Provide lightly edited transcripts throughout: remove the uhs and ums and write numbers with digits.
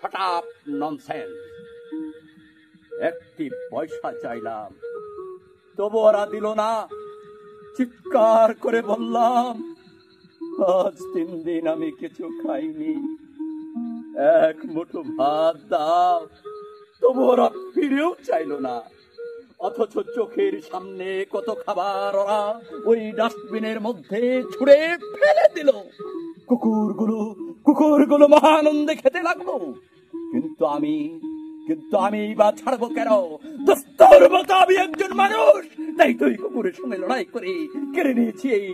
Shut up, nonsense. একটি পয়সা চাইলাম, তবু ওরা দিল না। চিৎকার করে বললাম, আজ 3 দিন আমি কিছু খাইনি, এক মুঠো ভাত দাও। তবু ওরা ফিরেও চাইল না। অথচ চোখের সামনে কত খাবার ওরা ওই ডাস্টবিনের মধ্যে ছুঁড়ে ফেলে দিল। কুকুরগুলো মহানন্দে খেতে লাগলো। কিন্তু আমি বা ছাড়বো কেন? দোস্তর মতো আমি একজন মানুষ, তাই তুই কুকুরের সঙ্গে লড়াই করে কেড়ে নিয়েছি এই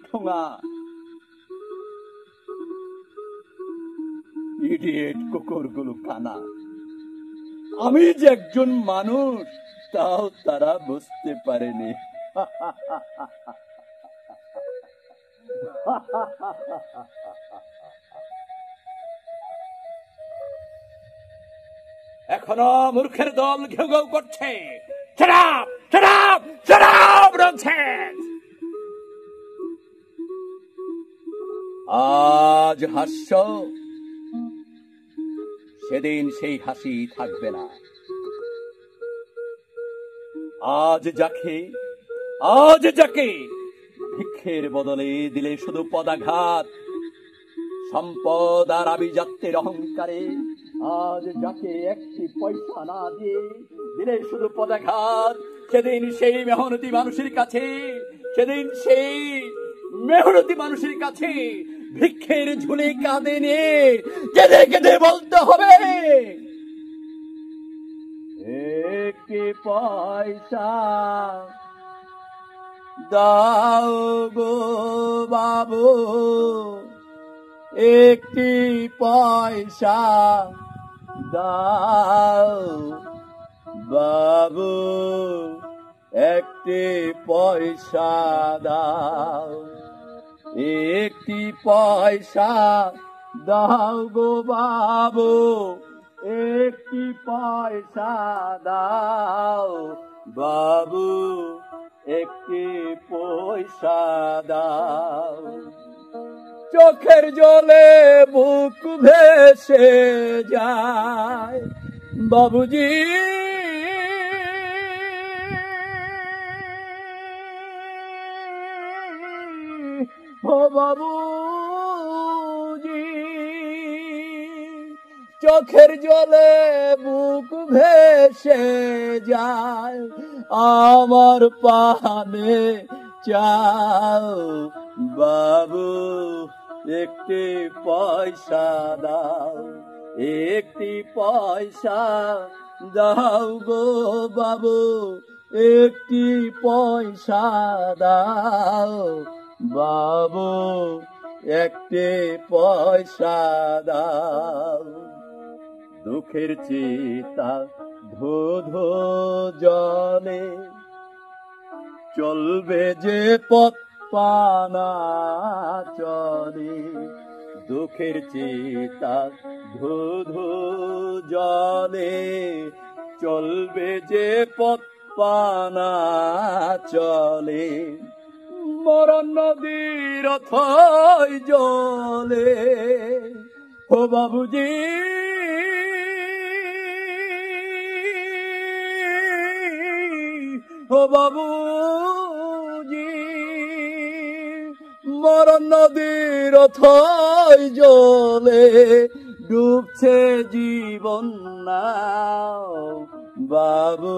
ঠোঙা। ইডিয়েট কুকুরগুলো কানা। আমি যে একজন মানুষ তাও তারা বুঝতে পারেনি। এখনো মূর্খের দল ঘেউ ঘেউ করছে। Shut up! Shut up! Shut up! Nonsense! আজ হাস্য, সেদিন সেই হাসি থাকবে না। আজ যাকে ভিক্ষের বদলে দিলে শুধু পদাঘাত, সম্পদ আর আভিজাত্যের অহংকারে, আজ যাকে একটি পয়সা না দিয়ে দিলে শুধু পদাঘাত, সেদিন সেই মেহনতি মানুষের কাছে ভিক্ষের ঝুলি কাঁধে নিয়ে কেঁদে কেঁদে বলতে হবে, একটি পয়সা দাও গো বাবু, একটি পয়সা দাও বাবু, একটি পয়সা দাও, একটি পয়সা দাও গো বাবু, একটি পয়সা দাও বাবু, একটি পয়সা দাও। চোখের জলে বুক ভেসে যায় বাবুজি, ও বাবুজি, চোখের জলে বুক ভেসে যায়, আমার পানে চাও বাবু, একটি পয়সা দাও, একটি পয়সা দাও গো বাবু, একটি পয়সা দাও বাবু, একটি পয়সা দাও। দুঃখের চিতা ধো ধো জলে চলবে যে পথ পানা চলে, দুঃখের চিতা ধো ধো জলে চলবে যে পথ পানা চলে, মরণ নদীর অথই জলে, ও বাবুজি, ও বাবুজি, মরণ নদীর অথই জলে ডুবছে জীবন নাও বাবু,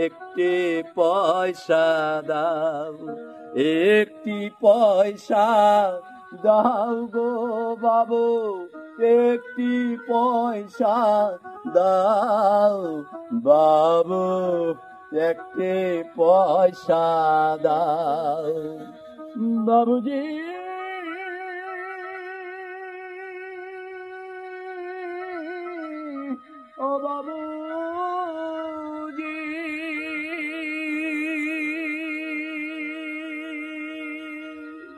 একটি পয়সা দাও, একটি পয়সা দাও গো বাবু, একটি পয়সা দাও বাবু, একটি পয়সা দাও বাবুজি। ও বাবু।